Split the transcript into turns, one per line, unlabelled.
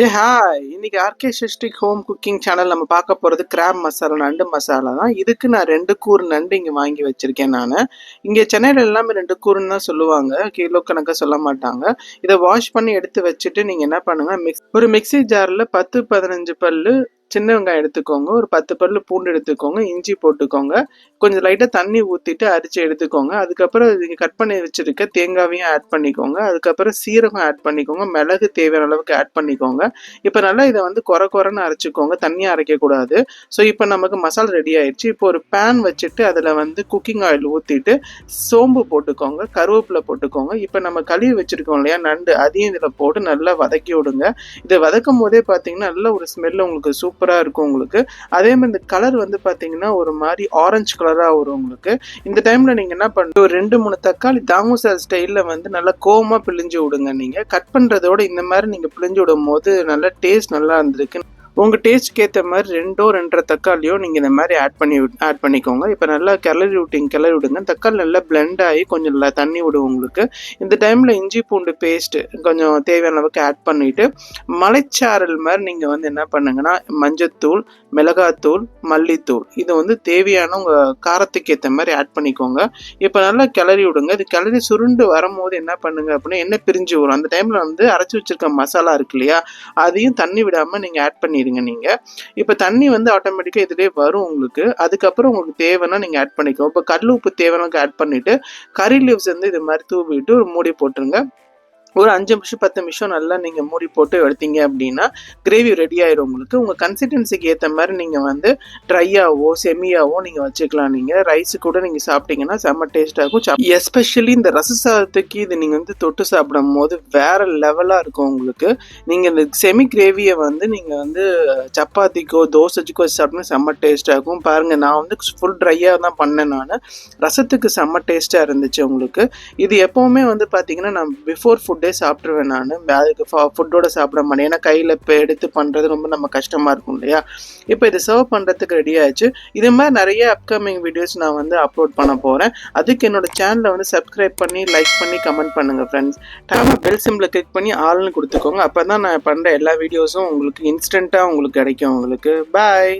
Hi இன்னைக்கு RK சிஸ்டிக் home cooking channel நம்ம பார்க்க போகிறது கிராப் மசாலா நண்டு மசாலா தான். இதுக்கு நான் 2 கூறு நண்டு இங்கே வாங்கி வச்சுருக்கேன். நான் இங்கே சென்னையில் எல்லாமே 2 கூறுன்னு தான் சொல்லுவாங்க, கிலோ கணக்காக சொல்ல மாட்டாங்க. இதை வாஷ் பண்ணி எடுத்து வச்சுட்டு நீங்கள் என்ன பண்ணுங்கள், ஒரு மிக்சி ஜாரில் 10-15 பல்லு சின்ன வெங்காயம் எடுத்துக்கோங்க, ஒரு 10 பல்லு பூண்டு எடுத்துக்கோங்க, இஞ்சி போட்டுக்கோங்க, கொஞ்சம் லைட்டாக தண்ணி ஊற்றிட்டு அரிச்சு எடுத்துக்கோங்க. அதுக்கப்புறம் நீங்கள் கட் பண்ணி வச்சுருக்க தேங்காவையும் ஆட் பண்ணிக்கோங்க. அதுக்கப்புறம் சீரகம் ஆட் பண்ணிக்கோங்க, மிளகு தேவையான அளவுக்கு ஆட் பண்ணிக்கோங்க. இப்போ நல்லா இதை வந்து குறைன்னு அரைச்சிக்கோங்க, தண்ணியாக அரைக்கக்கூடாது. ஸோ இப்போ நமக்கு மசாலா ரெடி ஆயிடுச்சு. இப்போ ஒரு பேன் வச்சுட்டு அதில் வந்து குக்கிங் ஆயில் ஊற்றிட்டு சோம்பு போட்டுக்கோங்க, கருவேப்பிலை போட்டுக்கோங்க. இப்போ நம்ம கழுவி வச்சுருக்கோம் இல்லையா நண்டு, அதையும் இதில் போட்டு நல்லா வதக்கி விடுங்க. இதை வதக்கும் போதே பார்த்தீங்கன்னா நல்ல ஒரு ஸ்மெல் உங்களுக்கு சூப்பராக இருக்கும் உங்களுக்கு. அதே மாதிரி இந்த கலர் வந்து பார்த்தீங்கன்னா ஒரு மாதிரி ஆரஞ்சு கலராக வரும் உங்களுக்கு. இந்த டைமில் நீங்கள் என்ன பண்ணுறது, ஒரு 2-3 தக்காளி தாமோசா ஸ்டைலில் வந்து நல்லா கோவமாக பிழிஞ்சு விடுங்க. நீங்கள் கட் பண்ணுறதோட இந்த மாதிரி நீங்கள் பிழிஞ்சு விடும் போது நல்லா டேஸ்ட் நல்லா இருந்திருக்கு. உங்கள் டேஸ்ட்க்கு ஏற்ற மாதிரி 2-2.5 தக்காளியோ நீங்கள் இந்த மாதிரி ஆட் பண்ணிக்கோங்க. இப்போ நல்லா கிளறி விடுங்க. தக்காளி நல்லா பிளெண்ட் ஆகி கொஞ்சம் நல்லா தண்ணி விடும் உங்களுக்கு. இந்த டைமில் இஞ்சி பூண்டு பேஸ்ட்டு கொஞ்சம் தேவையான அளவுக்கு ஆட் பண்ணிவிட்டு மலைச்சாரல் மாதிரி நீங்கள் வந்து என்ன பண்ணுங்கன்னா மஞ்சத்தூள், மிளகாத்தூள், மல்லித்தூள் இது வந்து தேவையான உங்கள் காரத்துக்கு ஏற்ற மாதிரி ஆட் பண்ணிக்கோங்க. இப்போ நல்லா கிளறி விடுங்க. இது கிளறி சுருண்டு வரும்போது என்ன பண்ணுங்க அப்படின்னா எண்ணெய் பிரிஞ்சு வரும். அந்த டைமில் வந்து அரைச்சி வச்சிருக்க மசாலா இருக்கு இல்லையா, அதையும் தண்ணி விடாமல் நீங்கள் ஆட் பண்ணிடுங்க. நீங்கள் இப்போ தண்ணி வந்து ஆட்டோமேட்டிக்காக இதிலே வரும் உங்களுக்கு. அதுக்கப்புறம் உங்களுக்கு தேவைன்னா நீங்கள் ஆட் பண்ணிக்கோ. இப்போ கல் உப்பு தேவையான ஆட் பண்ணிவிட்டு கறி லீவ்ஸ் வந்து இது மாதிரி தூவிட்டு ஒரு மூடி போட்டுருங்க. ஒரு 5-10 நிமிஷம் நல்லா நீங்கள் மூடி போட்டு எடுத்தீங்க அப்படின்னா கிரேவி ரெடி ஆயிடும் உங்களுக்கு. உங்கள் கன்சிஸ்டன்சிக்கு ஏற்ற மாதிரி நீங்கள் வந்து ட்ரையாவோ செமியாவோ நீங்கள் வச்சுக்கலாம். நீங்கள் ரைஸு கூட நீங்கள் சாப்பிட்டீங்கன்னா செம்ம டேஸ்ட்டாக இருக்கும். எஸ்பெஷலி இந்த ரச சாதத்துக்கு இது நீங்கள் வந்து தொட்டு சாப்பிடும் போது வேறு லெவலாக இருக்கும் உங்களுக்கு. நீங்கள் இந்த செமி கிரேவியை வந்து நீங்கள் வந்து சப்பாத்திக்கோ தோசைக்கோ வச்சு சாப்பிட்டீங்கன்னா செம்ம டேஸ்ட்டாக இருக்கும். பாருங்கள், நான் வந்து ஃபுல் ட்ரையாக தான் பண்ணேன். நான் ரசத்துக்கு செம்ம டேஸ்ட்டாக இருந்துச்சு உங்களுக்கு. இது எப்போவுமே வந்து பார்த்தீங்கன்னா நான் பிஃபோர் ஃபுட்டே சாப்பிட்ருவேன். நான் அதுக்கு ஃபுட்டோட சாப்பிட மாட்டேன், ஏன்னா கையில் இப்போ எடுத்து பண்ணுறது ரொம்ப நம்ம கஷ்டமாக இருக்கும் இல்லையா. இப்போ இது சர்வ் பண்ணுறதுக்கு ரெடி ஆயிடுச்சு. இது மாதிரி நிறைய அப்கமிங் வீடியோஸ் நான் வந்து அப்லோட் பண்ண போகிறேன். அதுக்கு என்னோட சேனலை வந்து சப்ஸ்கிரைப் பண்ணி லைக் பண்ணி கமெண்ட் பண்ணுங்கள் ஃப்ரெண்ட்ஸ். பெல் சிம்பிளை கிளிக் பண்ணி ஆல்னு கொடுத்துக்கோங்க. அப்போ தான் நான் பண்ணுற எல்லா வீடியோஸும் உங்களுக்கு இன்ஸ்டண்ட்டாக உங்களுக்கு கிடைக்கும் உங்களுக்கு. பாய்.